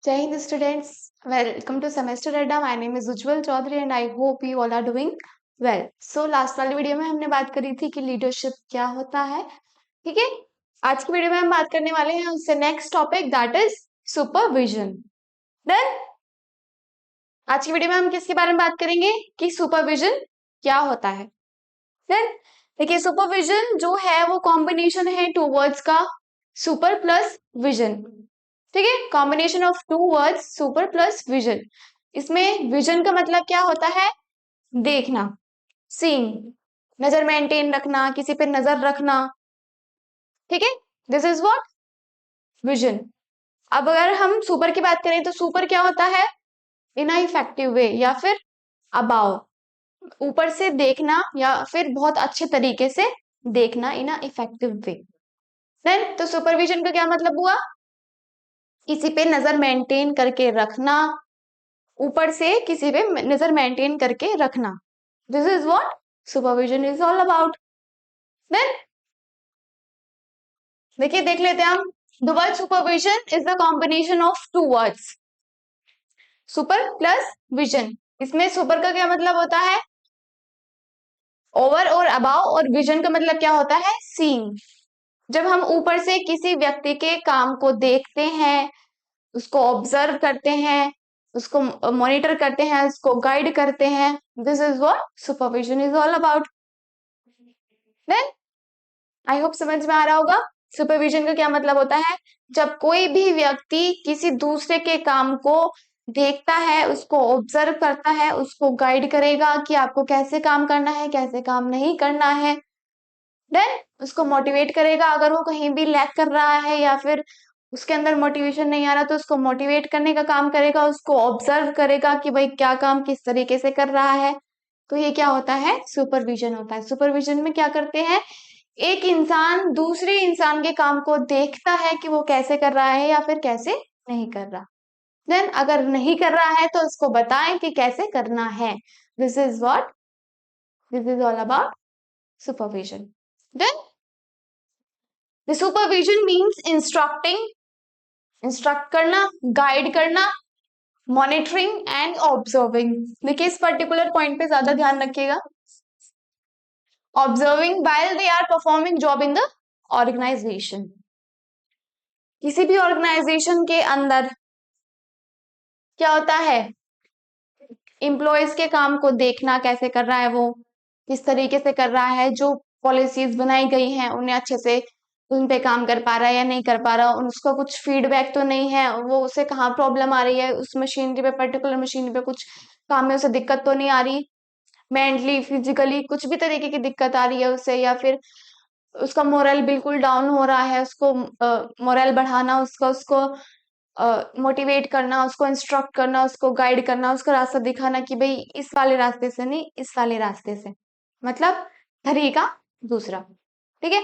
Jai Hind students, welcome to Semester Adda. My name is Ujjwal Chaudhary and I hope you all are doing well. So last वाली video में हमने बात करी थी कि leadership क्या होता है, ठीक है। आज की वीडियो में हम बात करने वाले हैं उससे next topic that is supervision. Then आज की वीडियो में हम किसके बारे में बात करेंगे कि सुपरविजन क्या होता है। देन देखिए, सुपरविजन जो है वो कॉम्बिनेशन है टू वर्ड्स का, सुपर प्लस विजन, ठीक है। Combination of two words super plus vision. इसमें विजन का मतलब क्या होता है? देखना, सीइंग, नजर मेंटेन रखना, किसी पे नजर रखना, ठीक है। This is what vision. अब अगर हम सुपर की बात करें तो सुपर क्या होता है? इन अ इफेक्टिव वे या फिर अबाव, ऊपर से देखना या फिर बहुत अच्छे तरीके से देखना इन अ इफेक्टिव वे। देन तो सुपरविजन का क्या मतलब हुआ? किसी पे नजर मेंटेन करके रखना, ऊपर से किसी पे नजर मेंटेन करके रखना। This is what supervision is all about. Then देखिए, देख लेते हैं हम। The word supervision is the combination of two words, super plus vision. इसमें सुपर का क्या मतलब होता है? ओवर और अबाव, और विजन का मतलब क्या होता है? सीइंग। जब हम ऊपर से किसी व्यक्ति के काम को देखते हैं, उसको ऑब्जर्व करते हैं, उसको मॉनिटर करते हैं, उसको गाइड करते हैं, this is what supervision is all about. Then I hope समझ में आ रहा होगा। सुपरविजन का क्या मतलब होता है? जब कोई भी व्यक्ति किसी दूसरे के काम को देखता है, उसको ऑब्जर्व करता है, उसको गाइड करेगा कि आपको कैसे काम करना है, कैसे काम नहीं करना है। देन उसको मोटिवेट करेगा अगर वो कहीं भी लैक कर रहा है या फिर उसके अंदर मोटिवेशन नहीं आ रहा, तो उसको मोटिवेट करने का काम करेगा, उसको ऑब्जर्व करेगा कि भाई क्या काम किस तरीके से कर रहा है। तो ये क्या होता है? सुपरविजन होता है। सुपरविजन में क्या करते हैं? एक इंसान दूसरे इंसान के काम को देखता है कि वो कैसे कर रहा है या फिर कैसे नहीं कर रहा। देन अगर नहीं कर रहा है तो उसको बताएं कि कैसे करना है। This is what this is all about supervision. Then the supervision means instructing, instruct करना, गाइड करना, मॉनिटरिंग एंड ऑब्जर्विंग। देखिए, इस पर्टिकुलर पॉइंट पे ज्यादा ध्यान रखिएगा। Observing while they are performing job in the organization। किसी भी ऑर्गेनाइजेशन के अंदर क्या होता है? एम्प्लॉयज के काम को देखना, कैसे कर रहा है वो, किस तरीके से कर रहा है, जो पॉलिसीज बनाई गई हैं उन्हें अच्छे से उन पे काम कर पा रहा है या नहीं कर पा रहा, उसका कुछ फीडबैक तो नहीं है, वो उसे कहाँ प्रॉब्लम आ रही है, उस मशीनरी पे, पर्टिकुलर मशीनरी पे कुछ काम में उसे दिक्कत तो नहीं आ रही, मेंटली फिजिकली कुछ भी तरीके की दिक्कत आ रही है उसे, या फिर उसका मोरल बिल्कुल डाउन हो रहा है, उसको मोरल बढ़ाना, उसका उसको मोटिवेट करना, उसको इंस्ट्रक्ट करना, उसको गाइड करना, उसका रास्ता दिखाना कि भाई इस वाले रास्ते से नहीं, इस वाले रास्ते से, मतलब तरीका दूसरा, ठीक है।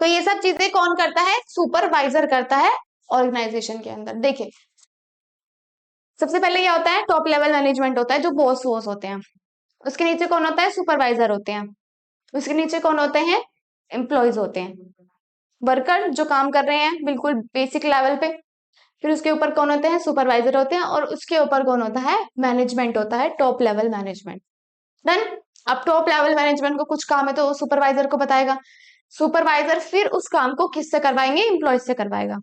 तो ये सब चीजें कौन करता है? सुपरवाइजर करता है ऑर्गेनाइजेशन के अंदर। देखिए, सबसे पहले क्या होता है? टॉप लेवल मैनेजमेंट होता है, जो बॉस वॉस होते हैं। उसके नीचे कौन होता है? सुपरवाइजर होते हैं। उसके नीचे कौन होते हैं? एम्प्लॉयज होते हैं, वर्कर जो काम कर रहे हैं बिल्कुल बेसिक लेवल पे। फिर उसके ऊपर कौन होते हैं? सुपरवाइजर होते हैं, और उसके ऊपर कौन होता है? मैनेजमेंट होता है, टॉप लेवल मैनेजमेंट। देन अब टॉप लेवल मैनेजमेंट को कुछ काम है तो सुपरवाइजर को बताएगा, सुपरवाइजर फिर उस काम को किससे करवाएंगे? एम्प्लॉयज से करवाएगा,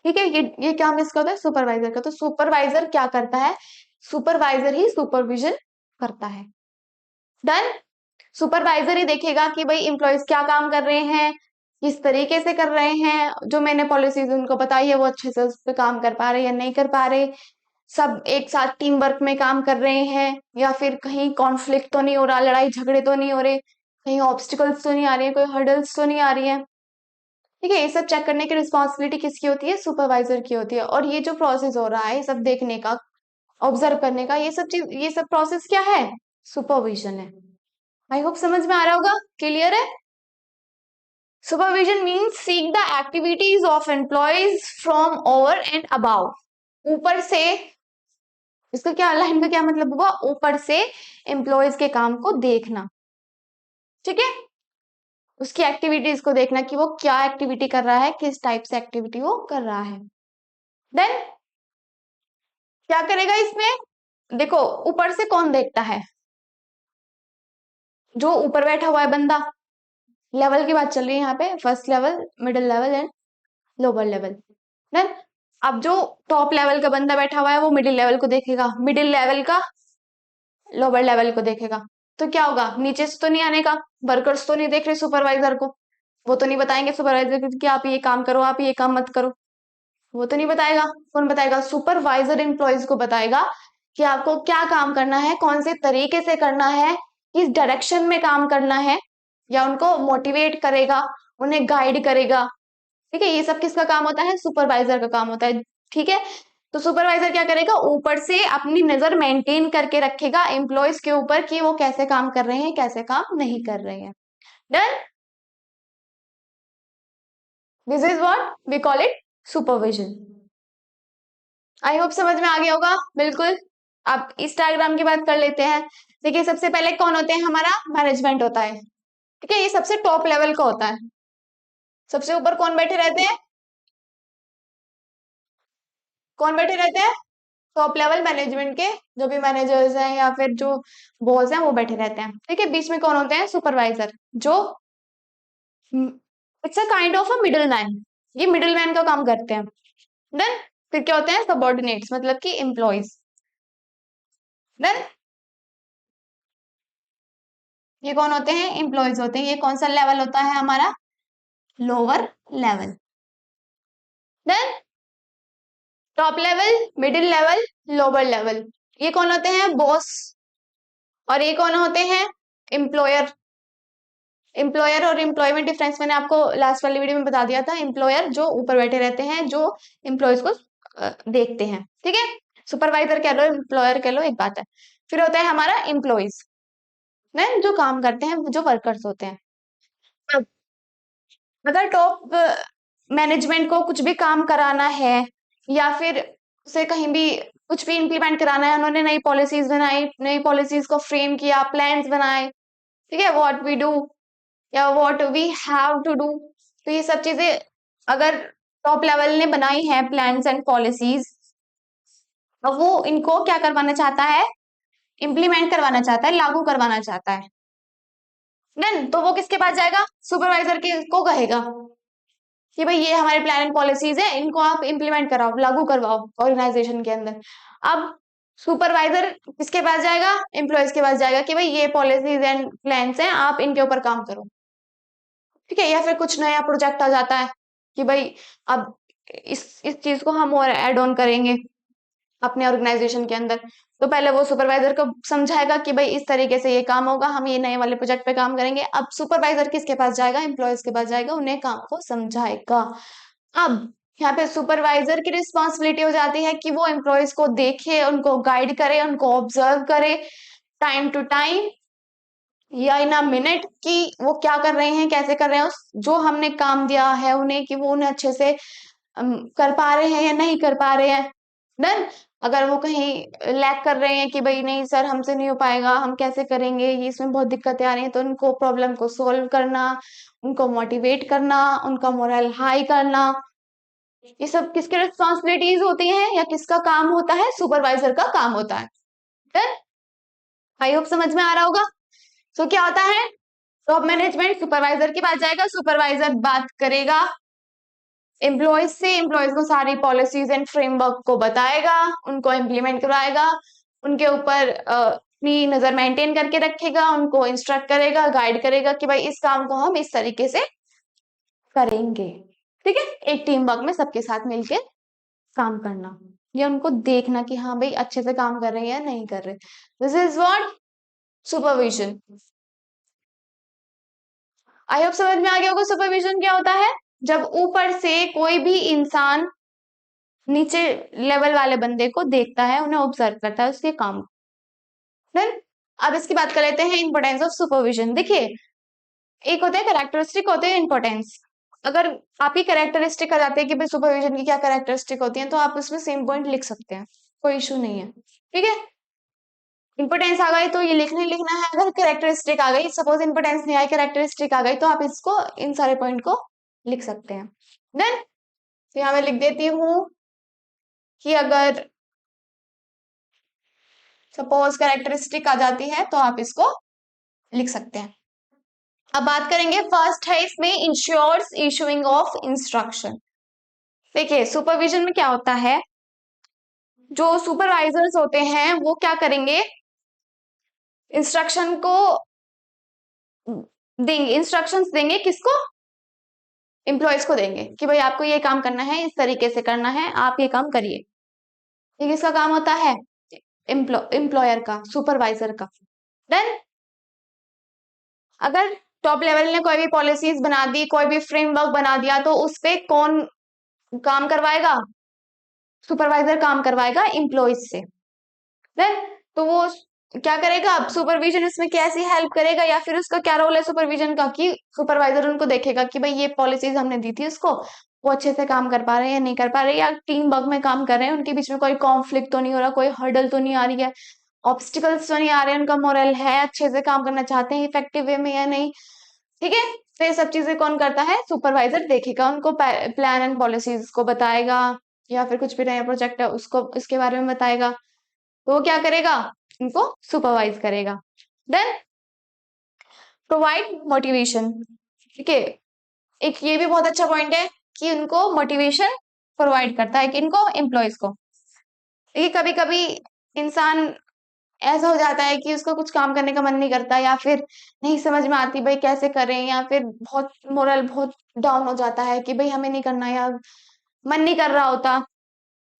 ठीक है। ये काम किसका होता है? सुपरवाइजर का। तो सुपरवाइजर क्या करता है? सुपरवाइजर ही सुपरविजन करता है। डन। सुपरवाइजर ही देखेगा कि भाई एम्प्लॉयज क्या काम कर रहे हैं, किस तरीके से कर रहे हैं, जो मैंने पॉलिसीज उनको बताई है वो अच्छे से उस पर काम कर पा रहे या नहीं कर पा रहे, सब एक साथ टीम वर्क में काम कर रहे हैं, या फिर कहीं कॉन्फ्लिक्ट तो नहीं हो रहा, लड़ाई झगड़े तो नहीं हो रहे, कहीं ऑब्स्टिकल्स तो नहीं आ रही है, कोई हर्डल्स तो नहीं आ रही है, ठीक है। ये सब चेक करने की रिस्पॉन्सिबिलिटी किसकी होती है? सुपरवाइजर की होती है। और ये जो प्रोसेस हो रहा है, ये सब देखने का, ऑब्जर्व करने का, ये सब चीज, ये सब प्रोसेस क्या है? सुपरविजन है। आई होप समझ में आ रहा होगा, क्लियर है। Supervision means seek the activities of employees from over and above. ऊपर से, इसका क्या लाइन का क्या मतलब हुआ? ऊपर से एम्प्लॉयज के काम को देखना, ठीक है। उसकी एक्टिविटीज को देखना कि वो क्या एक्टिविटी कर रहा है, किस टाइप से एक्टिविटी वो कर रहा है। देन क्या करेगा इसमें, देखो ऊपर से कौन देखता है, जो ऊपर बैठा हुआ है बंदा, लेवल की बात चल रही है यहाँ पे, first level, middle level and lower level. Then अब जो टॉप लेवल का बंदा बैठा हुआ है वो मिडिल लेवल को देखेगा, मिडिल लेवल का लोअर लेवल को देखेगा, तो क्या होगा, नीचे से तो नहीं आने का, वर्कर्स तो नहीं देख रहे सुपरवाइजर को, वो तो नहीं बताएंगे सुपरवाइजर को कि आप ये काम करो, आप ये काम मत करो, वो तो नहीं बताएगा। कौन बताएगा, सुपरवाइजर एम्प्लॉयज को बताएगा कि आपको क्या काम करना है, कौन से तरीके से करना है, किस डायरेक्शन में काम करना है, या उनको मोटिवेट करेगा, उन्हें गाइड करेगा। ठीक है, ये सब किसका काम होता है, सुपरवाइजर का काम होता है। ठीक है, तो सुपरवाइजर क्या करेगा, ऊपर से अपनी नजर मेंटेन करके रखेगा एम्प्लॉयज के ऊपर कि वो कैसे काम कर रहे हैं, कैसे काम नहीं कर रहे हैं। Done, this is what we call it supervision. I hope समझ में आ गया होगा, बिल्कुल। अब इस डायग्राम की बात कर लेते हैं। देखिए सबसे पहले कौन होते हैं, हमारा मैनेजमेंट होता है। ठीक है, ये सबसे टॉप लेवल का होता है। सबसे ऊपर कौन बैठे रहते हैं, कौन बैठे रहते हैं, टॉप लेवल मैनेजमेंट के जो भी मैनेजर्स हैं या फिर जो बॉस हैं वो बैठे रहते हैं। ठीक है, बीच में कौन होते हैं, सुपरवाइजर, जो it's a kind of a middle man, ये मिडिल मैन का काम करते हैं। देन फिर क्या होते हैं, सबॉर्डिनेट्स, मतलब कि एम्प्लॉयज। देन ये कौन होते हैं, एम्प्लॉयज होते हैं। ये कौन सा लेवल होता है हमारा, lower level. Then top level, middle level, lower level, ये कौन होते हैं, बॉस। और ये कौन होते हैं, एम्प्लॉयर। एम्प्लॉयर और एम्प्लॉयमेंट डिफरेंस मैंने आपको लास्ट वाली वीडियो में बता दिया था। एम्प्लॉयर जो ऊपर बैठे रहते हैं, जो एम्प्लॉयज को देखते हैं। ठीक है, सुपरवाइजर कह लो, एम्प्लॉयर कह लो, एक बात है। फिर होता है हमारा एम्प्लॉयज, जो काम करते हैं, जो वर्कर्स होते हैं। अब अगर टॉप मैनेजमेंट को कुछ भी काम कराना है, या फिर उसे कहीं भी कुछ भी इंप्लीमेंट कराना है, उन्होंने नई पॉलिसीज बनाई, नई पॉलिसीज को फ्रेम किया, प्लान्स बनाए, ठीक है, व्हाट वी डू या what we have to do, तो ये सब चीजें अगर टॉप लेवल ने बनाई है, प्लान्स एंड पॉलिसीज, अब वो इनको क्या करवाना चाहता है, इम्प्लीमेंट करवाना चाहता है, लागू करवाना चाहता है। देन तो वो किसके पास जाएगा, सुपरवाइजर के को कहेगा कि भाई ये हमारे प्लान एंड पॉलिसीज है, इनको आप इम्प्लीमेंट कराओ, लागू करवाओ ऑर्गेनाइजेशन के अंदर। अब सुपरवाइजर किसके पास जाएगा, एम्प्लॉयज के पास जाएगा कि भाई ये पॉलिसीज एंड प्लान्स हैं, आप इनके ऊपर काम करो। ठीक है, या फिर कुछ नया प्रोजेक्ट आ जाता है कि भाई अब इस चीज को हम और एड ऑन करेंगे अपने ऑर्गेनाइजेशन के अंदर, तो पहले वो सुपरवाइजर को समझाएगा कि भाई इस तरीके से ये काम होगा, हम ये नए वाले प्रोजेक्ट पे काम करेंगे। अब सुपरवाइजर किसके पास जाएगा, एम्प्लॉयज के पास जाएगा, उन्हें काम को समझाएगा। अब यहाँ पे सुपरवाइजर की रिस्पॉन्सिबिलिटी हो जाती है कि वो एम्प्लॉयज को देखे, उनको गाइड करे, उनको ऑब्जर्व करे टाइम टू टाइम या इन अ मिनट, कि वो क्या कर रहे हैं, कैसे कर रहे हैं, जो हमने काम दिया है उन्हें, कि वो उन्हें अच्छे से कर पा रहे हैं या नहीं कर पा रहे हैं। देन अगर वो कहीं लैक कर रहे हैं कि भाई नहीं सर हमसे नहीं हो पाएगा, हम कैसे करेंगे, ये इसमें बहुत दिक्कतें आ रही हैं, तो उनको प्रॉब्लम को सोल्व करना, उनको मोटिवेट करना, उनका मोरल हाई करना, ये सब किसकी रिस्पॉन्सिबिलिटीज होती हैं या किसका काम होता है, सुपरवाइजर का काम होता है। देन आई होप समझ में आ रहा होगा। तो क्या होता है, टॉप मैनेजमेंट सुपरवाइजर के पास जाएगा, सुपरवाइजर बात करेगा एम्प्लॉयज से, एम्प्लॉयज को सारी पॉलिसीज एंड फ्रेमवर्क को बताएगा, उनको इम्प्लीमेंट कराएगा, उनके ऊपर अपनी नजर मेंटेन करके रखेगा, उनको इंस्ट्रक्ट करेगा, गाइड करेगा कि भाई इस काम को हम इस तरीके से करेंगे। ठीक है, एक टीम वर्क में सबके साथ मिलके काम करना, या उनको देखना कि हाँ भाई अच्छे से काम कर रहे हैं या नहीं कर रहे। This is what supervision. I hope समझ में आ गया होगा सुपरविजन क्या होता है, जब ऊपर से कोई भी इंसान नीचे लेवल वाले बंदे को देखता है, उन्हें ऑब्जर्व करता है उसके काम को। Then, अब इसकी बात कर लेते हैं इंपोर्टेंस ऑफ सुपरविजन। देखिए एक होता है कैरेक्टरिस्टिक, होते हैं इंपोर्टेंस। अगर आपकी कैरेक्टरिस्टिक आ जाती है कि भाई सुपरविजन की क्या कैरेक्टरिस्टिक होती है, तो आप उसमें सेम पॉइंट लिख सकते हैं, कोई इशू नहीं है। ठीक है, इंपोर्टेंस आ गई तो ये लिखना ही लिखना है। अगर कैरेक्टरिस्टिक आ गई, सपोज इंपोर्टेंस नहीं आई, कैरेक्टरिस्टिक आ गई, तो आप इसको इन सारे पॉइंट को लिख सकते हैं। देन यहाँ मैं लिख देती हूँ कि अगर सपोज कैरेक्टरिस्टिक आ जाती है तो आप इसको लिख सकते हैं। अब बात करेंगे, फर्स्ट है इसमें इंश्योर्स इशूइंग ऑफ इंस्ट्रक्शन। देखिए सुपरविजन में क्या होता है, जो सुपरवाइजर्स होते हैं वो क्या करेंगे, इंस्ट्रक्शन को देंगे, इंस्ट्रक्शंस देंगे किसको, एम्प्लॉयज को देंगे कि भाई आपको ये काम करना है, इस तरीके से करना है, आप ये काम करिए। ये किसका काम होता है, एम्प्लॉयर का, सुपरवाइजर का। देन अगर टॉप लेवल ने कोई भी पॉलिसीज बना दी, कोई भी फ्रेमवर्क बना दिया, तो उस पे कौन काम करवाएगा, सुपरवाइजर काम करवाएगा एम्प्लॉयज से। देन तो वो क्या करेगा, अब सुपरविजन इसमें कैसी हेल्प करेगा, या फिर उसका क्या रोल है सुपरविजन का, कि सुपरवाइजर उनको देखेगा कि भाई ये पॉलिसीज हमने दी थी उसको, वो अच्छे से काम कर पा रहे हैं या नहीं कर पा रहे, या टीम वर्क में काम कर रहे हैं, उनके बीच में कोई कॉन्फ्लिक्ट तो नहीं हो रहा, कोई हर्डल तो नहीं आ रही है, ऑब्स्टिकल्स तो नहीं आ रहे हैं, उनका मोरल है, अच्छे से काम करना चाहते हैं इफेक्टिव वे में या नहीं। ठीक है, तो ये सब चीजें कौन करता है, सुपरवाइजर देखेगा, उनको प्लान एंड पॉलिसीज को बताएगा, या फिर कुछ भी नया प्रोजेक्ट है उसको इसके बारे में बताएगा, तो वो क्या करेगा, इनको सुपरवाइज करेगा। Then provide motivation. ठीक है, एक ये भी बहुत अच्छा पॉइंट है कि उनको मोटिवेशन प्रोवाइड करता है, कि इनको एम्प्लॉयज को। देखिए कभी कभी इंसान ऐसा हो जाता है कि उसको कुछ काम करने का मन नहीं करता, या फिर नहीं समझ में आती भाई कैसे करें, या फिर बहुत मोरल बहुत डाउन हो जाता है कि भाई हमें नहीं करना, या मन नहीं कर रहा होता,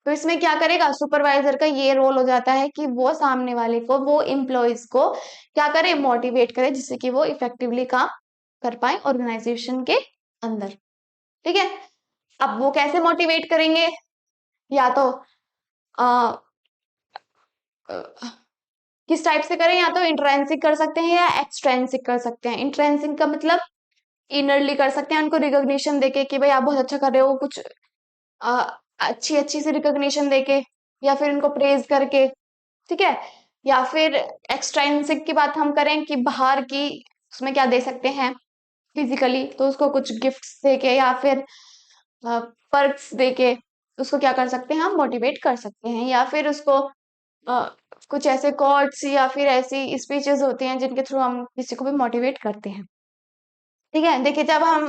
तो इसमें क्या करेगा, सुपरवाइजर का ये रोल हो जाता है कि वो सामने वाले को, वो एम्प्लॉयज को क्या करे, मोटिवेट करे, जिससे कि वो इफेक्टिवली काम कर पाए ऑर्गेनाइजेशन के अंदर। ठीक है, अब वो कैसे मोटिवेट करेंगे, या तो आ, किस टाइप से करें, या तो इंट्रेंसिक कर सकते हैं या एक्सट्रेंसिक कर सकते हैं। इंट्रेंसिक का मतलब इनरली कर सकते हैं, उनको रिकॉग्निशन देके कि भाई आप बहुत अच्छा कर रहे हो, कुछ अच्छी अच्छी सी रिकॉग्निशन देके, या फिर उनको प्रेज करके। ठीक है, या फिर एक्सट्रेंसिक की बात हम करें कि बाहर की, उसमें क्या दे सकते हैं फिजिकली, तो उसको कुछ गिफ्ट्स देके या फिर पर्क्स देके उसको क्या कर सकते हैं, हम मोटिवेट कर सकते हैं, या फिर उसको कुछ ऐसे कोट्स या फिर ऐसी स्पीचेस होती हैं जिनके थ्रू हम किसी को भी मोटिवेट करते हैं। ठीक है, देखिए जब हम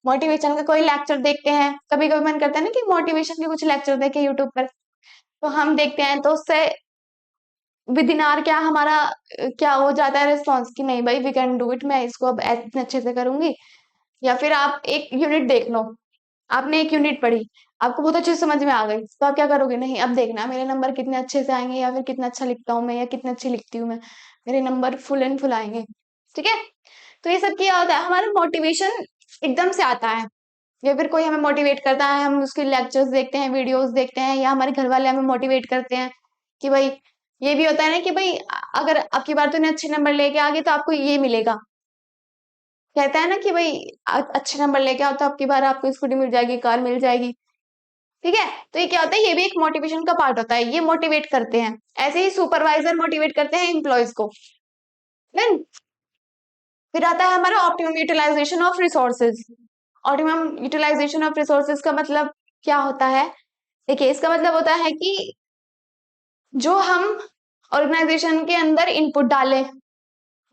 मोटिवेशन का कोई लेक्चर देखते हैं, कभी कभी मन करता है ना कि मोटिवेशन के कुछ लेक्चर देखे यूट्यूब पर, तो हम देखते हैं तो उससे विद इन आवर क्या हमारा क्या हो जाता है रिस्पॉन्स, कि नहीं भाई वी कैन डू इट, मैं इसको अब इतने अच्छे से करूंगी। या फिर आप एक यूनिट देख लो, आपने एक यूनिट पढ़ी, आपको बहुत अच्छे से समझ में आ गई, तो आप क्या करोगे, नहीं अब देखना मेरे नंबर कितने अच्छे से आएंगे, या फिर कितना अच्छा लिखता हूँ मैं, या कितने अच्छी लिखती हूँ मैं, मेरे नंबर फुल एंड फुल आएंगे। ठीक है, तो ये सब क्या होता है, हमारा मोटिवेशन एकदम से आता है, या फिर कोई हमें मोटिवेट करता है, हम उसके लेक्चर्स देखते हैं, वीडियोस देखते हैं, या हमारे घर वाले हमें मोटिवेट करते हैं कि भाई, ये भी होता है ना कि भाई अगर आपकी बार तूने अच्छे नंबर लेके आ गए तो आपको ये मिलेगा, कहता है ना कि भाई अच्छे नंबर लेके आओ तो आपकी बार आपको स्कूटी मिल जाएगी, कार मिल जाएगी। ठीक है, तो ये क्या होता है, ये भी एक मोटिवेशन का पार्ट होता है, ये मोटिवेट करते हैं, ऐसे ही सुपरवाइजर मोटिवेट करते हैं एम्प्लॉयज को। Then, फिर आता है हमारा optimum utilisation of resources. Optimum utilisation of resources का मतलब क्या होता है, देखिए इसका मतलब होता है कि जो हम ऑर्गेनाइजेशन के अंदर इनपुट डालें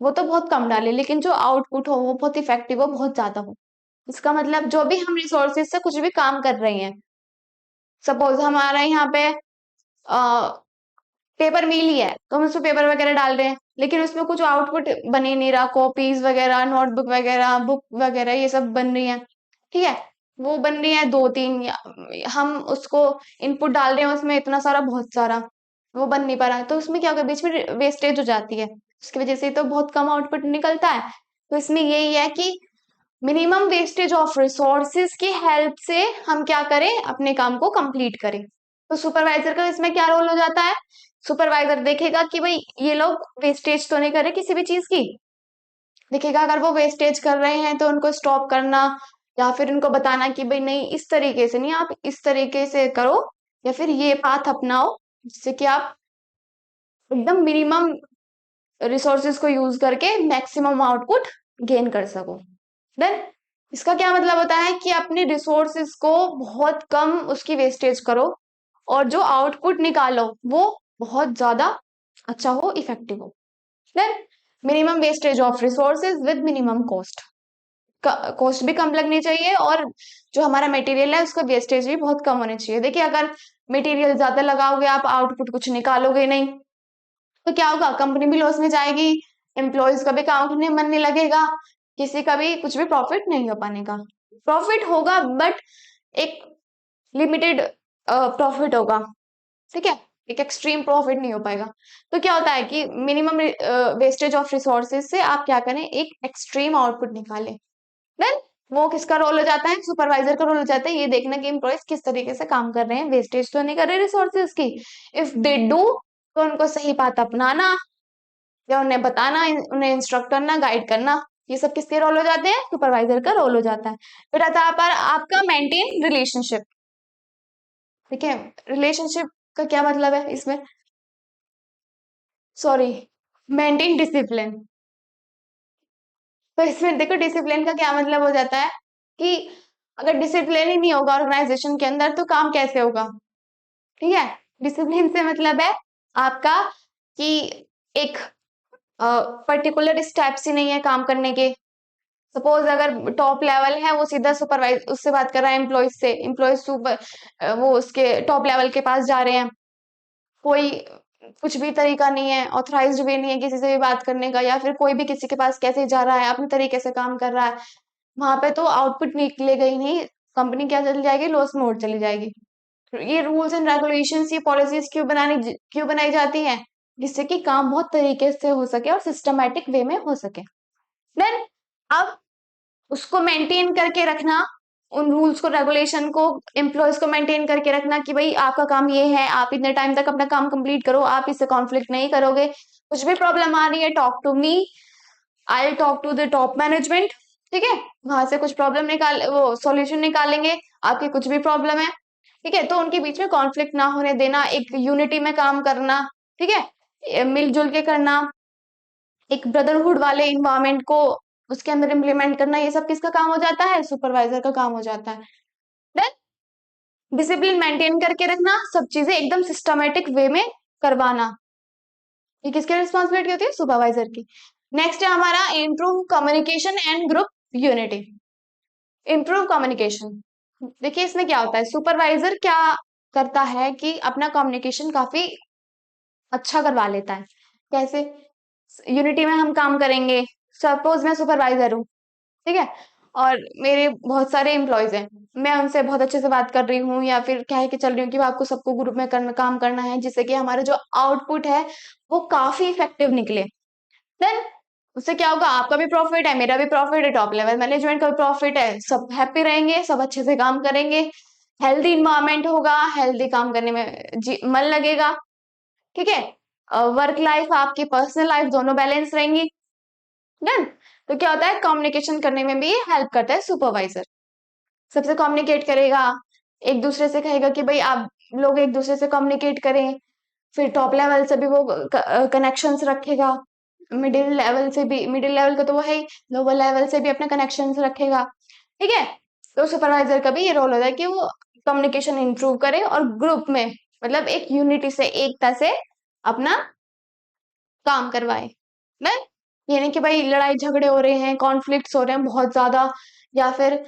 वो तो बहुत कम डाले, लेकिन जो आउटपुट हो वो बहुत इफेक्टिव हो, बहुत ज्यादा हो। इसका मतलब जो भी हम रिसोर्सेज से कुछ भी काम कर रहे हैं, सपोज हमारा यहाँ पे पेपर मिल ही है, तो हम उसमें पेपर वगैरह डाल रहे हैं, लेकिन उसमें कुछ आउटपुट बन ही नहीं रहा, कॉपीज वगैरह, नोटबुक वगैरह, बुक वगैरह ये सब बन रही है। ठीक है, वो बन रही है दो तीन, हम उसको इनपुट डाल रहे हैं उसमें इतना सारा, बहुत सारा, वो बन नहीं पा रहा है, तो उसमें क्या होगा, बीच में वेस्टेज हो जाती है, उसकी वजह से तो बहुत कम आउटपुट निकलता है। तो इसमें यही है कि मिनिमम वेस्टेज ऑफ रिसोर्सेज की हेल्प से हम क्या करें, अपने काम को कंप्लीट करें। तो सुपरवाइजर का इसमें क्या रोल हो जाता है, सुपरवाइजर देखेगा कि भाई ये लोग वेस्टेज तो नहीं कर रहे किसी भी चीज की, देखेगा अगर वो वेस्टेज कर रहे हैं तो उनको स्टॉप करना, या फिर उनको बताना कि भाई नहीं इस तरीके से नहीं, आप इस तरीके से करो, या फिर ये पाथ अपनाओ, जिससे कि आप एकदम मिनिमम रिसोर्सेज को यूज करके मैक्सिमम आउटपुट गेन कर सको। देन इसका क्या मतलब होता है कि अपने रिसोर्सेज को बहुत कम उसकी वेस्टेज करो, और जो आउटपुट निकालो वो बहुत ज्यादा अच्छा हो, इफेक्टिव हो। Then minimum wastage of resources with minimum cost, cost भी कम लगनी चाहिए और जो हमारा मटेरियल है उसका वेस्टेज भी बहुत कम होनी चाहिए। देखिए अगर मटेरियल ज्यादा लगाओगे आप, आउटपुट कुछ निकालोगे नहीं, तो क्या होगा, कंपनी भी लॉस में जाएगी, एम्प्लॉयज का भी काम करने में मन नहीं लगेगा, किसी का भी कुछ भी प्रॉफिट नहीं हो पाने का। प्रॉफिट होगा बट एक लिमिटेड प्रॉफिट होगा, ठीक है, एक एक्सट्रीम प्रॉफिट नहीं हो पाएगा। तो क्या होता है कि मिनिमम वेस्टेज ऑफ रिसोर्सेज से आप क्या करें, एक एक्सट्रीम आउटपुट निकालें। देन वो किसका रोल हो जाता है, सुपरवाइजर का रोल हो जाता है, ये देखना कि एम्प्लॉयज किस तरीके से काम कर रहे हैं, वेस्टेज तो नहीं कर रहे रिसोर्सेज की। इफ दे डू तो उनको सही बात अपनाना या उन्हें बताना, उन्हें इंस्ट्रक्ट करना, गाइड करना, ये सब किसके रोल हो जाते हैं, सुपरवाइजर का रोल हो जाता है। फिर आता है पर आपका मेंटेन रिलेशनशिप। ठीक है, रिलेशनशिप का क्या मतलब है इसमें, सॉरी, मेंटेन डिसिप्लिन। तो इसमें देखो डिसिप्लिन का क्या मतलब हो जाता है कि अगर डिसिप्लिन ही नहीं होगा ऑर्गेनाइजेशन के अंदर तो काम कैसे होगा। ठीक है, डिसिप्लिन से मतलब है आपका कि एक पर्टिकुलर स्टेप्स ही नहीं है काम करने के। सपोज अगर टॉप लेवल है वो सीधा सुपरवाइज उससे बात कर रहा है, एम्प्लॉयज से, एम्प्लॉयज सुपर वो उसके टॉप लेवल के पास जा रहे हैं, कोई कुछ भी तरीका नहीं है, ऑथराइज्ड भी नहीं है किसी से भी बात करने का, या फिर कोई भी किसी के पास कैसे जा रहा है, अपने तरीके से काम कर रहा है, वहां पे तो आउटपुट निकलेगा ही नहीं, कंपनी क्या चली जाएगी, लॉस मोड चली जाएगी। ये रूल्स एंड रेगुलेशंस, ये पॉलिसीज क्यों बनाई जाती हैं, जिससे कि काम बहुत तरीके से हो सके और सिस्टमेटिक वे में हो सके। देन अब उसको मेंटेन करके रखना, उन रूल्स को रेगुलेशन को, एम्प्लॉयज को मेंटेन करके रखना कि भाई आपका काम ये है, आप इतने टाइम तक अपना काम कंप्लीट करो, आप इससे कॉन्फ्लिक्ट नहीं करोगे, कुछ भी प्रॉब्लम आ रही है talk to me, I talk to the top management. ठीक है, वहां से कुछ प्रॉब्लम निकाल, वो सॉल्यूशन निकालेंगे, आपकी कुछ भी प्रॉब्लम है। ठीक है, तो उनके बीच में कॉन्फ्लिक्ट ना होने देना, एक यूनिटी में काम करना, ठीक है, मिलजुल के करना, एक ब्रदरहुड वाले इन्वायरमेंट को उसके अंदर इम्प्लीमेंट करना, ये सब किसका काम हो जाता है, सुपरवाइजर का काम हो जाता है। देन डिसिप्लिन मेंटेन करके रखना, सब चीजें एकदम सिस्टमेटिक वे में करवाना, ये किसकी रिस्पॉन्सिबिलिटी होती है, सुपरवाइजर की। नेक्स्ट है हमारा improve communication and group unity. Improve communication, देखिए इसमें क्या होता है, सुपरवाइजर क्या करता है कि अपना कम्युनिकेशन काफी अच्छा करवा लेता है। कैसे, यूनिटी में हम काम करेंगे, सपोज मैं सुपरवाइजर हूँ, ठीक है, और मेरे बहुत सारे एम्प्लॉयज हैं, मैं उनसे बहुत अच्छे से बात कर रही हूँ या फिर क्या है कि चल रही हूँ कि आपको सबको ग्रुप में काम करना है, जिससे कि हमारा जो आउटपुट है वो काफी इफेक्टिव निकले। देन उससे क्या होगा, आपका भी प्रॉफिट है, मेरा भी प्रॉफिट है, टॉप लेवल मैनेजमेंट का भी प्रॉफिट है, सब हैप्पी रहेंगे, सब अच्छे से काम करेंगे, हेल्दी इन्वायरमेंट होगा, हेल्दी काम करने में मन लगेगा। ठीक है, वर्क लाइफ आपकी पर्सनल लाइफ दोनों बैलेंस रहेंगी। डन। तो क्या होता है, कम्युनिकेशन करने में भी हेल्प करता है सुपरवाइजर, सबसे कम्युनिकेट करेगा, एक दूसरे से कहेगा कि भाई आप लोग एक दूसरे से कम्युनिकेट करें, फिर टॉप लेवल से भी वो कनेक्शंस रखेगा, मिडिल लेवल का तो वो है ही, लोअर लेवल से भी अपने कनेक्शंस रखेगा। ठीक है, तो सुपरवाइजर का भी ये रोल होता है कि वो कम्युनिकेशन इंप्रूव करे और ग्रुप में मतलब एक यूनिटी से, एकता से अपना काम करवाए। मैं ये नहीं कि भाई लड़ाई झगड़े हो रहे हैं, कॉन्फ्लिक्ट्स हो रहे हैं बहुत ज्यादा, या फिर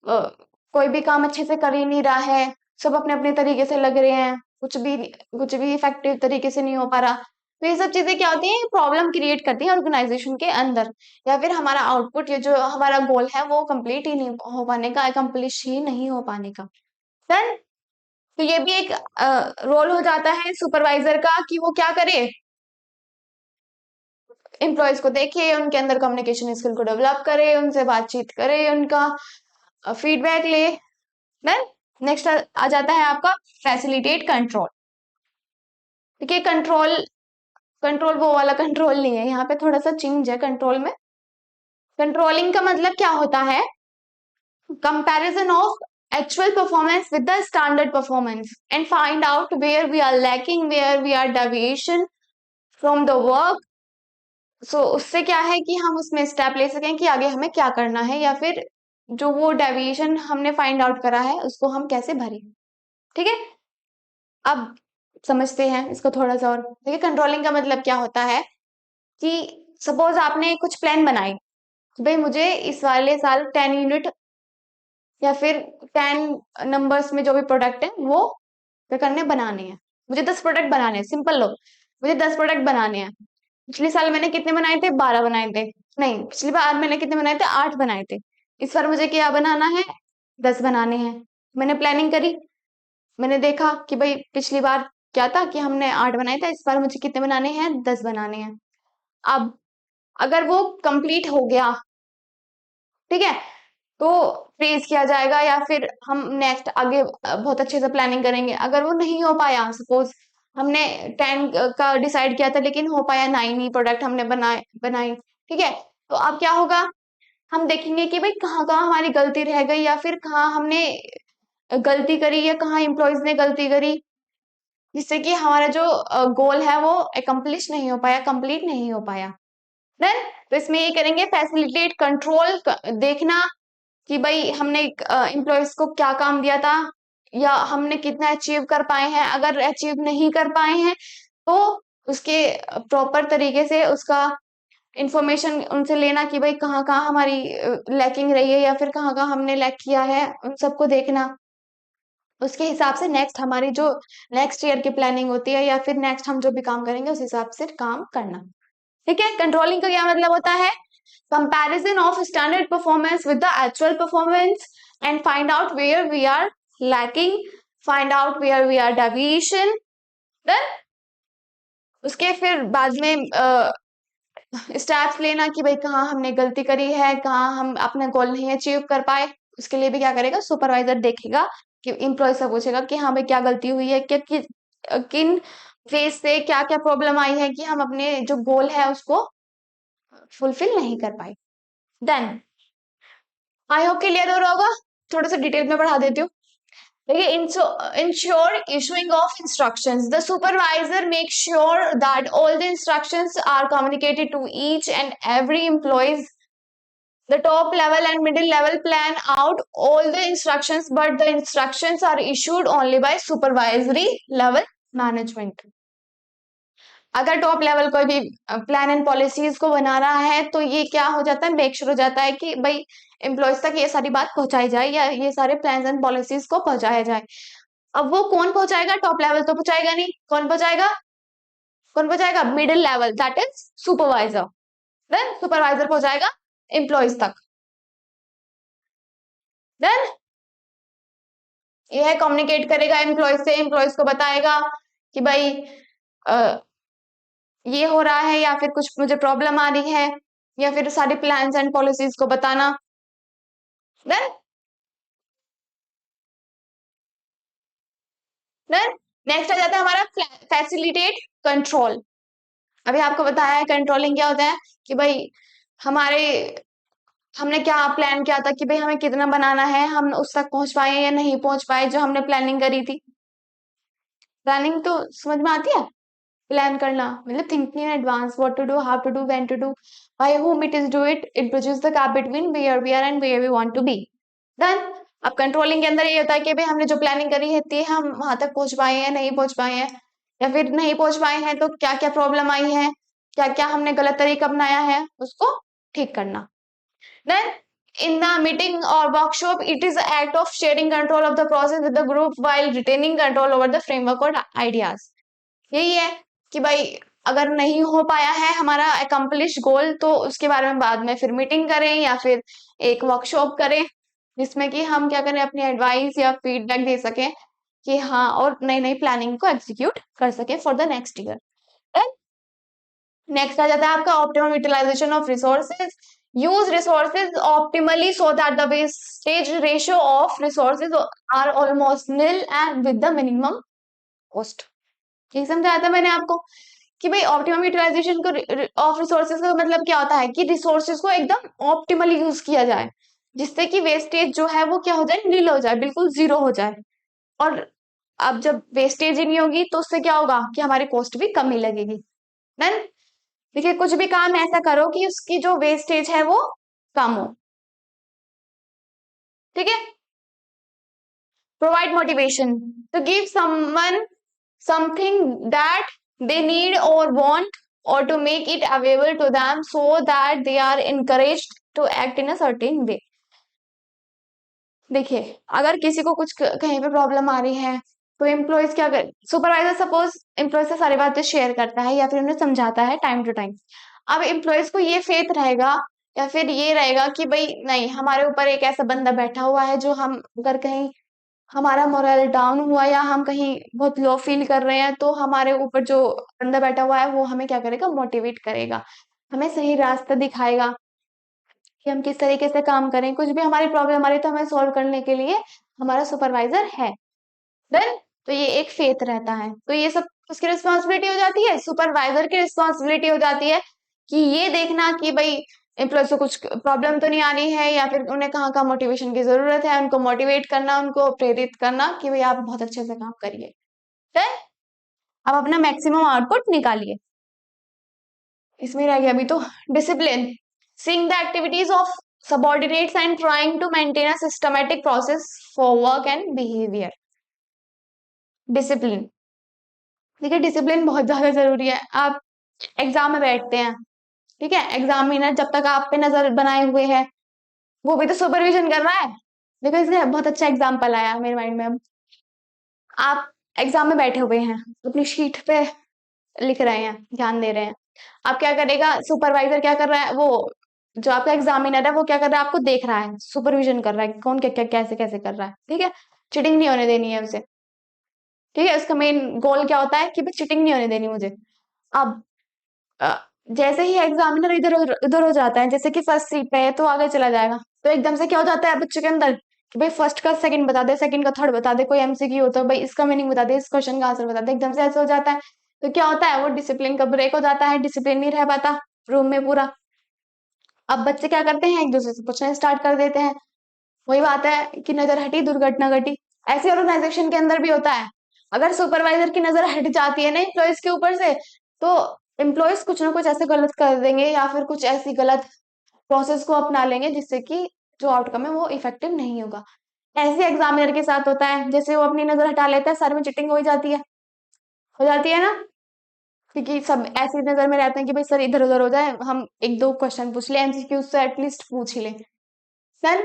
कोई भी काम अच्छे से कर ही नहीं रहा है, सब अपने अपने तरीके से लग रहे हैं, कुछ भी इफेक्टिव तरीके से नहीं हो पा रहा। तो ये सब चीजें क्या होती हैं, प्रॉब्लम क्रिएट करती हैं ऑर्गेनाइजेशन के अंदर, या फिर हमारा आउटपुट, ये जो हमारा गोल है वो कंप्लीट ही नहीं हो पाने का, अकम्प्लिश ही नहीं हो पाने का। डन। तो ये भी एक रोल हो जाता है सुपरवाइजर का कि वो क्या करे, एम्प्लॉयज को देखे, उनके अंदर कम्युनिकेशन स्किल को डेवलप करे, उनसे बातचीत करे, उनका फीडबैक ले। देन नेक्स्ट आ जाता है आपका फैसिलिटेट कंट्रोल। देखिए कंट्रोल, कंट्रोल वो वाला कंट्रोल नहीं है, यहाँ पे थोड़ा सा चेंज है कंट्रोल में। कंट्रोलिंग का मतलब क्या होता है, comparison of actual performance with the standard performance and find out where we are lacking, where we are deviation from the work. So उससे क्या है कि हम उसमें स्टेप ले सकें कि आगे हमें क्या करना है, या फिर जो वो डेविएशन हमने फाइंड आउट करा है उसको हम कैसे भरें। ठीक है, अब समझते हैं इसको थोड़ा सा और। देखिए कंट्रोलिंग का मतलब क्या होता है कि सपोज आपने कुछ प्लान बनाई कि भाई मुझे इस वाले साल 10 यूनिट या फिर 10 नंबर्स में जो भी प्रोडक्ट है वो क्या करने बनाने हैं। मुझे 10 प्रोडक्ट बनाने हैं, सिंपल लो, मुझे 10 प्रोडक्ट बनाने हैं। पिछले साल मैंने कितने बनाए थे? 12 बनाए थे। नहीं, पिछली बार मैंने कितने बनाए थे? 8 बनाए थे। इस बार मुझे क्या बनाना है? 10 बनाने हैं। मैंने प्लानिंग करी, मैंने देखा कि भाई पिछली बार क्या था कि हमने 8 बनाए थे, इस बार मुझे कितने बनाने हैं? 10 बनाने हैं। अब अगर वो कंप्लीट हो गया, ठीक है, तो प्रेज किया जाएगा या फिर हम नेक्स्ट आगे बहुत अच्छे से प्लानिंग करेंगे। अगर वो नहीं हो पाया, सपोज हमने 10 का डिसाइड किया था लेकिन हो पाया 9 ही प्रोडक्ट हमने बनाए, ठीक है, तो अब क्या होगा? हम देखेंगे कि भाई कहाँ कहाँ हमारी गलती रह गई या फिर कहाँ हमने गलती करी या कहाँ एम्प्लॉयज ने गलती करी, जिससे कि हमारा जो गोल है वो अकम्प्लिश नहीं हो पाया, कंप्लीट नहीं हो पाया। देन तो इसमें ये करेंगे फैसिलिटेट कंट्रोल, देखना कि भाई हमने एम्प्लॉयज को क्या काम दिया था या हमने कितना अचीव कर पाए हैं। अगर अचीव नहीं कर पाए हैं तो उसके प्रॉपर तरीके से उसका इंफॉर्मेशन उनसे लेना कि भाई कहाँ कहाँ हमारी लैकिंग रही है या फिर कहाँ कहाँ हमने लैक किया है, उन सबको देखना। उसके हिसाब से नेक्स्ट हमारी जो नेक्स्ट ईयर की प्लानिंग होती है या फिर नेक्स्ट हम जो भी काम करेंगे उस हिसाब से काम करना। ठीक है, कंट्रोलिंग का क्या मतलब होता है? Comparison of standard performance with the actual performance and find out where we are lacking, find out where we are deviation. Then उसके फिर बाद में स्टेप्स लेना कि भाई कहाँ हमने गलती करी है, कहाँ हम अपना गोल नहीं अचीव कर पाए। उसके लिए भी क्या करेगा? सुपरवाइजर देखेगा कि एम्प्लॉय से पूछेगा कि हाँ भाई क्या गलती हुई है, क्या किन फेज से क्या क्या प्रॉब्लम आई है कि हम अपने जो गोल है उसको फुलफिल नहीं कर पाए। देन आई होप क्लियर हो रहा होगा, थोड़ा सा डिटेल में बढ़ा देती हूँ। देखिए, ensure issuing of instructions. The supervisor makes sure that all the instructions are communicated to each and every employees. The top level and middle level plan out all the instructions, but the instructions are issued only by supervisory level management. अगर top level कोई भी plan and policies को बना रहा है तो ये क्या हो जाता है? मेक श्योर हो जाता है कि भाई एम्प्लॉयज तक ये सारी बात पहुंचाई जाए या ये सारे प्लान एंड पॉलिसीज को पहुंचाया जाए। अब वो कौन पहुंचाएगा? टॉप लेवल तो पहुंचाएगा नहीं। कौन पहुंचाएगा? कौन पहुंचाएगा? Middle level, that is supervisor. Then supervisor पहुंचाएगा एम्प्लॉयज तक। देन यह कम्युनिकेट करेगा एम्प्लॉयज से, एम्प्लॉयज को बताएगा कि भाई ये हो रहा है या फिर कुछ मुझे प्रॉब्लम आ रही है, या फिर सारी प्लान्स एंड पॉलिसीज को बताना। देन देन नेक्स्ट आ जाता है हमारा फैसिलिटेट कंट्रोल। अभी आपको बताया है कंट्रोलिंग क्या होता है कि भाई हमारे हमने क्या प्लान किया था कि भाई हमें कितना बनाना है, हम उस तक पहुंच पाए या नहीं पहुंच पाए जो हमने प्लानिंग करी थी। प्लानिंग तो समझ में आती है, प्लान करना मतलब thinking in advance, what to do, how to do, when to do, by whom it is do it bridges the gap between where we are and where we want to be. Done. अब controlling के अंदर ये होता है कि भाई हमने जो प्लानिंग करी है थी हम वहां तक पहुंच पाए हैं, नहीं पहुंच पाए हैं, या फिर नहीं पहुंच पाए हैं तो क्या क्या प्रॉब्लम आई है, क्या क्या हमने गलत तरीका अपनाया है, उसको ठीक करना। Then, in the meeting or workshop, it is the act of sharing control of the process with the group while retaining control over the framework or ideas. यही है कि भाई अगर नहीं हो पाया है हमारा अकम्प्लिश गोल तो उसके बारे में बाद में फिर मीटिंग करें या फिर एक वर्कशॉप करें जिसमें कि हम क्या करें, अपनी एडवाइस या फीडबैक दे सकें कि हाँ, और नई नई प्लानिंग को एग्जीक्यूट कर सकें for the next year. Next आ जाता है आपका optimum utilisation of resources. Use resources optimally so that the wastage ratio of resources are almost nil and with the minimum cost. ठीक समझाया था मैंने आपको कि भाई ऑप्टिमम यूटिलाइजेशन को ऑफ रिसोर्सेज का मतलब क्या होता है कि रिसोर्सेज को एकदम ऑप्टिमली यूज किया जाए जिससे कि वेस्टेज जो है वो क्या हो जाए, नील हो जाए, बिल्कुल जीरो हो जाए। और अब जब वेस्टेज ही नहीं होगी तो उससे क्या होगा कि हमारी कॉस्ट भी कम ही लगेगी। देन देखिए, कुछ भी काम ऐसा करो कि उसकी जो वेस्टेज है वो कम हो। ठीक है, प्रोवाइड मोटिवेशन, तो give someone something that they need or want, or to make it available to them so that they are encouraged to act in a certain way. देखिए, अगर किसी को कुछ कहीं पे प्रॉब्लम आ रही है तो एम्प्लॉयज क्या कर, सुपरवाइजर सपोज एम्प्लॉय से सारी बातें शेयर करता है या फिर उन्हें समझाता है टाइम टू टाइम। अब एम्प्लॉयज को ये फेथ रहेगा या फिर ये रहेगा कि भाई नहीं, हमारे ऊपर एक ऐसा बंदा बैठा हुआ है जो हम अगर कहीं हमारा मोरल डाउन हुआ या हम कहीं बहुत लो फील कर रहे हैं तो हमारे ऊपर जो बंदा बैठा हुआ है वो हमें क्या करेगा, मोटिवेट करेगा, हमें सही रास्ता दिखाएगा कि हम किस तरीके से काम करें। कुछ भी हमारी प्रॉब्लम आ रही है तो हमें सॉल्व करने के लिए हमारा सुपरवाइजर है। डन। तो ये एक फेथ रहता है, तो ये सब उसकी रिस्पॉन्सिबिलिटी हो जाती है, सुपरवाइजर की रिस्पॉन्सिबिलिटी हो जाती है कि ये देखना कि भाई एम्प्लॉयज को कुछ प्रॉब्लम तो नहीं आ रही है या फिर उन्हें कहाँ कहाँ मोटिवेशन की जरूरत है, उनको मोटिवेट करना, उनको प्रेरित करना कि भाई आप बहुत अच्छे से काम करिए। डन। अब अपना मैक्सिमम आउटपुट निकालिए। इसमें रह गया अभी तो discipline, seeing the activities of subordinates and trying to maintain a systematic process for work and behavior. Discipline, देखिए डिसिप्लिन बहुत ज्यादा जरूरी है। आप एग्जाम में बैठते हैं, ठीक है, एग्जामिनर जब तक आप पे नजर बनाए हुए है वो भी तो सुपरविजन कर रहा है। देखो इसका बहुत अच्छा एग्जाम्पल आया मेरे माइंड में। अब आप एग्जाम में बैठे हुए हैं, अपनी शीट पे लिख रहे हैं, ध्यान दे रहे हैं, आप क्या करेगा, सुपरवाइजर क्या कर रहा है, वो जो आपका एग्जामिनर है वो क्या कर रहा है, आपको देख रहा है, सुपरविजन कर रहा है कौन क्या क्या कैसे कैसे कर रहा है, ठीक है, चीटिंग नहीं होने देनी है उसे, ठीक है, उसका मेन गोल क्या होता है कि भाई चीटिंग नहीं होने देनी मुझे। अब अ, जैसे ही एग्जामिनर इधर उधर हो जाता है, जैसे कि फर्स्ट सीट पे है तो आगे चला जाएगा, तो एकदम से क्या हो जाता है बच्चे के अंदर कि भाई फर्स्ट का सेकंड बता दे, सेकंड का थर्ड बता दे, कोई एमसीक्यू हो तो भाई इसका मीनिंग बता दे, इस क्वेश्चन का आंसर बता दे, एकदम से ऐसे हो जाता है। तो क्या होता है, वो डिसिप्लिन का ब्रेक हो जाता है, डिसिप्लिन नहीं रह पाता रूम में पूरा। अब बच्चे क्या करते हैं, एक दूसरे से पूछना स्टार्ट कर देते हैं। वही बात है कि नजर हटी दुर्घटना घटी। ऐसे ऑर्गेनाइजेशन के अंदर भी होता है, अगर सुपरवाइजर की नजर हट जाती है ना एम्प्लॉयज के ऊपर से तो एम्प्लॉयज कुछ ना कुछ ऐसे गलत कर देंगे या फिर कुछ ऐसी गलत प्रोसेस को अपना लेंगे जिससे कि जो आउटकम है वो इफेक्टिव नहीं होगा। ऐसे एग्जामिनर के साथ होता है, जैसे वो अपनी नजर हटा लेता है सारे में चीटिंग हो ही जाती है, हो जाती है ना, क्योंकि सब ऐसी नजर में रहते हैं कि भाई सर इधर उधर हो जाए, हम एक दो क्वेश्चन पूछ ले एमसीक्यू से एटलीस्ट पूछ ही ले सर।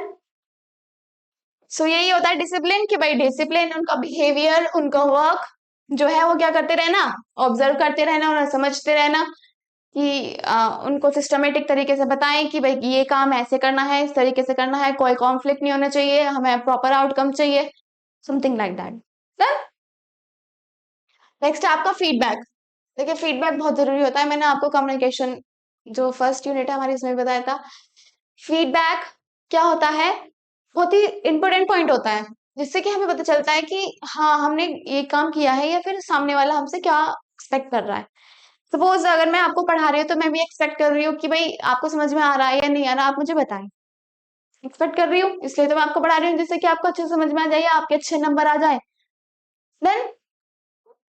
सो यही होता है डिसिप्लिन कि भाई डिसिप्लिन उनका बिहेवियर, उनका वर्क जो है वो क्या करते रहना, ऑब्जर्व करते रहना, उन्हें समझते रहना कि उनको सिस्टमेटिक तरीके से बताएं कि भाई ये काम ऐसे करना है, इस तरीके से करना है, कोई कॉन्फ्लिक्ट नहीं होना चाहिए, हमें प्रॉपर आउटकम चाहिए, समथिंग लाइक दैट। नेक्स्ट है आपका फीडबैक। देखिए फीडबैक बहुत जरूरी होता है, मैंने आपको कम्युनिकेशन जो फर्स्ट यूनिट है हमारी इसमें बताया था। फीडबैक क्या होता है, बहुत ही इंपॉर्टेंट पॉइंट होता है जिससे कि हमें पता चलता है कि हाँ हमने ये काम किया है या फिर सामने वाला हमसे क्या एक्सपेक्ट कर रहा है। सपोज अगर मैं आपको पढ़ा रही हूँ तो मैं भी एक्सपेक्ट कर रही हूँ कि भाई आपको समझ में आ रहा है या नहीं आ रहा, आप मुझे बताएं। एक्सपेक्ट कर रही हूँ इसलिए तो मैं आपको पढ़ा रही हूँ जिससे कि आपको अच्छे से समझ में आ जाए, आपके अच्छे नंबर आ जाए। देन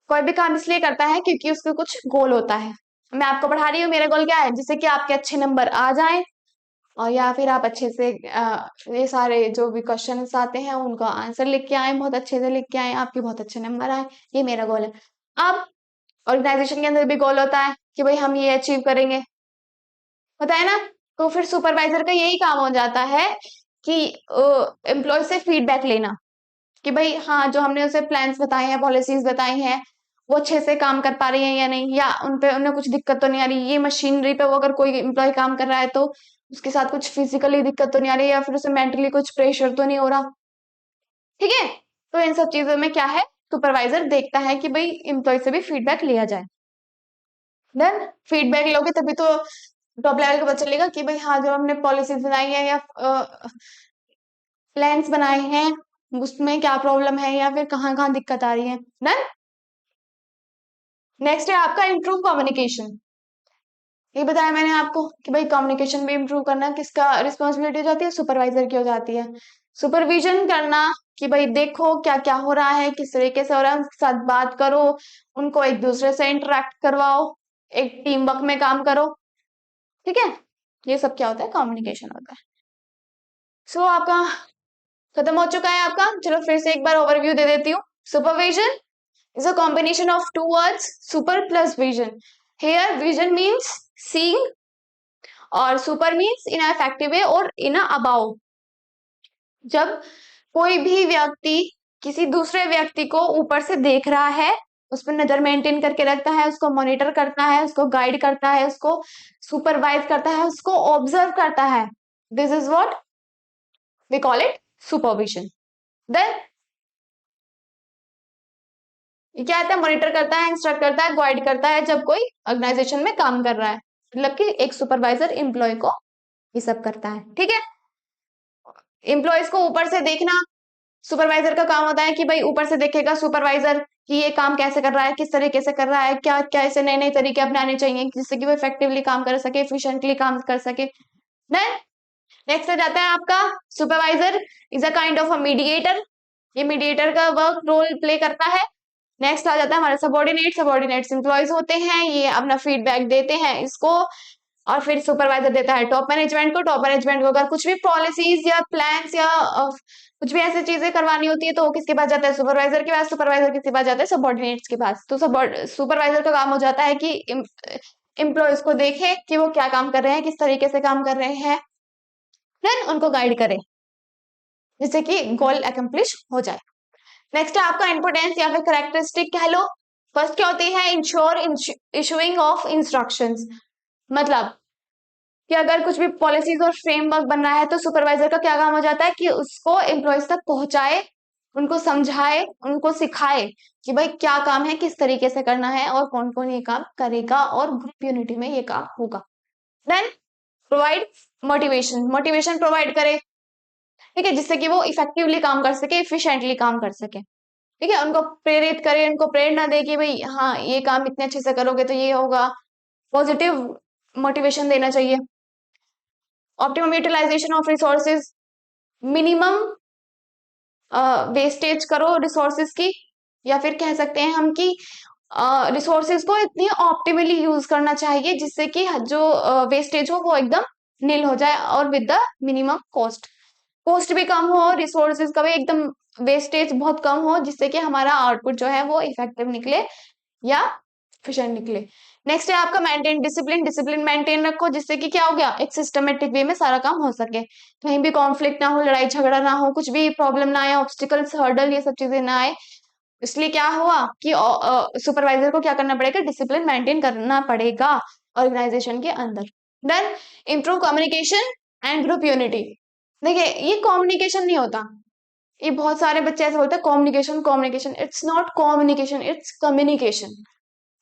कोई भी काम इसलिए करता है क्योंकि उसका कुछ गोल होता है। मैं आपको पढ़ा रही हूँ, मेरा गोल क्या है, जिससे कि आपके अच्छे नंबर आ जाए और या फिर आप अच्छे से ये सारे जो भी क्वेश्चन आते हैं उनका आंसर लिख के आए, बहुत अच्छे से लिख के आए, आपके बहुत अच्छे नंबर आए, ये मेरा गोल है। अब ऑर्गेनाइजेशन के अंदर भी गोल होता है कि भाई हम ये अचीव करेंगे, होता है ना। तो फिर सुपरवाइजर का यही काम हो जाता है कि एम्प्लॉय से फीडबैक लेना कि भाई हाँ जो हमने उसे प्लान्स बताए हैं, पॉलिसीज बताई हैं, वो अच्छे से काम कर पा रही है या नहीं, या उन पे उन्हें कुछ दिक्कत तो नहीं आ रही, ये मशीनरी पे वो अगर कोई एम्प्लॉय काम कर रहा है तो उसके साथ कुछ फिजिकली दिक्कत तो नहीं आ रही या फिर उसे मेंटली कुछ प्रेशर तो नहीं हो रहा, ठीक है। तो इन सब चीजों में क्या है, सुपरवाइजर देखता है कि भाई एम्प्लॉय से भी फीडबैक लिया जाए। देन फीडबैक लोगे तभी तो टॉप लेवल का पता चलेगा कि भाई हाँ जो हमने पॉलिसीज बनाई है या प्लान्स बनाए हैं उसमें क्या प्रॉब्लम है या फिर कहाँ कहाँ दिक्कत आ रही है। डन। नेक्स्ट है आपका इम्प्रूव कम्युनिकेशन। ये बताया मैंने आपको कि भाई कम्युनिकेशन भी इम्प्रूव करना किसका रिस्पॉन्सिबिलिटी हो जाती है, सुपरवाइजर की हो जाती है। सुपरविजन करना कि भाई देखो क्या क्या हो रहा है, किस तरीके से हो रहा है, उनके साथ बात करो, उनको एक दूसरे से इंटरेक्ट करवाओ, एक टीम वर्क में काम करो, ठीक है। ये सब क्या होता है, कम्युनिकेशन होता है। सो आपका खत्म हो चुका है आपका, चलो फिर से एक बार ओवरव्यू दे देती हूँ। Supervision, is a combination of two words, super plus vision. Here vision means seeing और super means in a effective way or in a above. जब कोई भी व्यक्ति किसी दूसरे व्यक्ति को ऊपर से देख रहा है, उस पर नजर मेंटेन करके रखता है, उसको मॉनिटर करता है, उसको गाइड करता है, उसको सुपरवाइज करता है, उसको ऑब्जर्व करता है, this is what we call it supervision. Then क्या आता है? मॉनिटर करता है, इंस्ट्रक्ट करता है, गाइड करता है जब कोई ऑर्गेनाइजेशन में काम कर रहा है, मतलब कि एक सुपरवाइजर एम्प्लॉय को ये सब करता है. ठीक है, एम्प्लॉयज को ऊपर से देखना सुपरवाइजर का काम होता है कि भाई ऊपर से देखेगा सुपरवाइजर कि ये काम कैसे कर रहा है, किस तरीके से कर रहा है, क्या क्या ऐसे नए नए तरीके अपनाने चाहिए जिससे कि वो इफेक्टिवली काम कर सके, एफिशिएंटली काम कर सके. देन नेक्स्ट आ जाता है आपका supervisor is a kind of a mediator, ये मीडिएटर का वर्क रोल प्ले करता है. नेक्स्ट आ जाता है हमारा सबॉर्डिनेट, सबॉर्डिनेट्स एम्प्लॉयज होते हैं, ये अपना फीडबैक देते हैं इसको, और फिर सुपरवाइजर देता है टॉप मैनेजमेंट को. टॉप मैनेजमेंट को अगर कुछ भी पॉलिसीज या प्लान्स या कुछ भी ऐसी चीजें करवानी होती है तो वो किसके पास जाता है? सुपरवाइजर के पास. सुपरवाइजर किसके पास जाता है? सबॉर्डिनेट्स के पास. तो सुपरवाइजर का काम हो जाता है कि एम्प्लॉयज को देखे कि वो क्या काम कर रहे हैं, किस तरीके से काम कर रहे हैं, देन उनको गाइड करे जिससे कि गोल अकम्प्लिश हो जाए. नेक्स्ट है आपका इंपोर्टेंस या फिर करेक्टरिस्टिक कह लो. फर्स्ट क्या होती है? इंश्योर इशूइंग ऑफ इंस्ट्रक्शंस, मतलब कि अगर कुछ भी पॉलिसीज और फ्रेमवर्क बन रहा है तो सुपरवाइजर का क्या काम हो जाता है कि उसको एम्प्लॉयज तक पहुंचाए, उनको समझाए, उनको सिखाए कि भाई क्या काम है, किस तरीके से करना है और कौन कौन ये काम करेगा और ग्रुप यूनिटी में ये काम होगा. Then provide motivation, motivation provide करे, ठीक है, जिससे कि वो इफेक्टिवली काम कर सके, इफिशिएंटली काम कर सके. ठीक है, उनको प्रेरित करे, उनको प्रेरणा दे कि भाई हाँ ये काम इतने अच्छे से करोगे तो ये होगा, पॉजिटिव मोटिवेशन देना चाहिए. Optimum utilisation of resources, minimum wastage करो रिसोर्सेज की, या फिर कह सकते हैं हम कि रिसोर्सेज को इतनी ऑप्टिमली यूज करना चाहिए जिससे कि जो वेस्टेज हो वो एकदम नील हो जाए और with the minimum cost, cost भी कम हो, रिसोर्सेज का भी एकदम वेस्टेज बहुत कम हो जिससे कि हमारा आउटपुट जो है वो इफेक्टिव निकले या एफिशिएंट निकले. नेक्स्ट है आपका मेंटेन डिसिप्लिन, डिसिप्लिन मेंटेन रखो जिससे कि क्या हो गया, एक सिस्टमेटिक वे में सारा काम हो सके, कहीं भी कॉन्फ्लिक्ट ना हो, लड़ाई झगड़ा ना हो, कुछ भी प्रॉब्लम ना आए, ऑब्स्टिकल्स हर्डल ये सब चीजें ना आए. इसलिए क्या हुआ कि सुपरवाइजर को क्या करना पड़ेगा? डिसिप्लिन मेंटेन करना पड़ेगा ऑर्गेनाइजेशन के अंदर. Then improve communication and group unity. देखिए ये कम्युनिकेशन नहीं होता, ये बहुत सारे बच्चे ऐसे बोलते हैं communication communication, it's not communication, it's communication.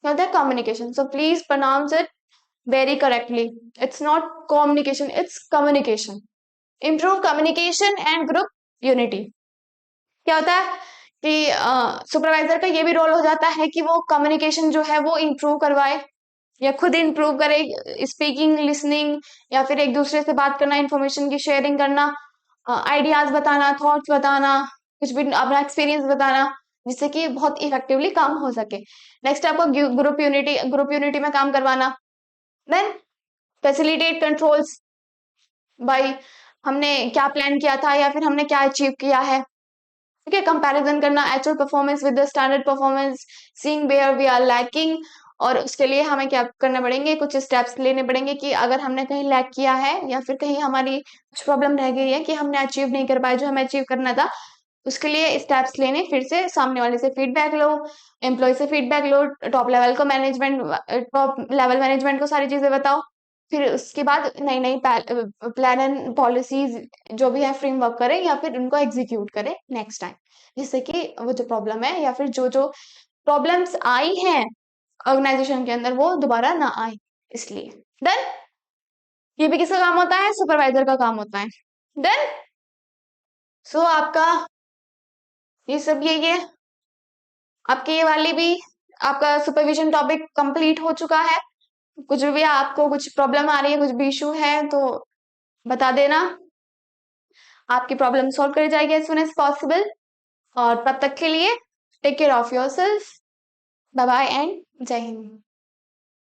क्या होता है? Communication. So please pronounce it very correctly, it's not communication, it's communication. Improve communication and group unity. क्या होता है कि सुपरवाइजर का ये भी रोल हो जाता है कि वो कम्युनिकेशन जो है वो इंप्रूव करवाए या खुद इंप्रूव करे, स्पीकिंग, लिसनिंग, या फिर एक दूसरे से बात करना, इंफॉर्मेशन की शेयरिंग करना, आइडियाज बताना, थॉट्स बताना, कुछ भी अपना एक्सपीरियंस बताना जिससे कि बहुत इफेक्टिवली काम हो सके. नेक्स्ट आपको ग्रुप यूनिटी, ग्रुप यूनिटी में काम करवाना. देन फैसिलिटेट कंट्रोल्स, भाई हमने क्या प्लान किया था या फिर हमने क्या अचीव किया है. ठीक है, कंपैरिजन करना actual performance with the standard performance, seeing where we are lacking, और उसके लिए हमें क्या करना पड़ेंगे, कुछ स्टेप्स लेने पड़ेंगे कि अगर हमने कहीं लैक किया है या फिर कहीं हमारी कुछ प्रॉब्लम रह गई है कि हमने अचीव नहीं कर पाए जो हमें अचीव करना था, उसके लिए स्टेप्स लेने, फिर से सामने वाले से फीडबैक लो, एम्प्लॉय से फीडबैक लो, टॉप लेवल को मैनेजमेंट, टॉप लेवल मैनेजमेंट को सारी चीजें बताओ, फिर उसके बाद नई नई प्लान एंड पॉलिसीज जो भी है फ्रेमवर्क करें या फिर उनको एग्जीक्यूट करें नेक्स्ट टाइम, जिससे कि वो जो प्रॉब्लम है या फिर जो जो प्रॉब्लम्स आई हैं ऑर्गेनाइजेशन के अंदर वो दोबारा ना आए. इसलिए डन, ये भी किसका काम होता है? सुपरवाइजर का काम होता है. डन. सो आपका ये सब ये आपकी ये वाली भी आपका सुपरविजन टॉपिक कंप्लीट हो चुका है. कुछ भी आपको कुछ प्रॉब्लम आ रही है, कुछ भी इशू है तो बता देना, आपकी प्रॉब्लम सॉल्व करी जाएगी एज सुन एज पॉसिबल. और तब तक के लिए take care of yourself, bye bye and Jai Hind.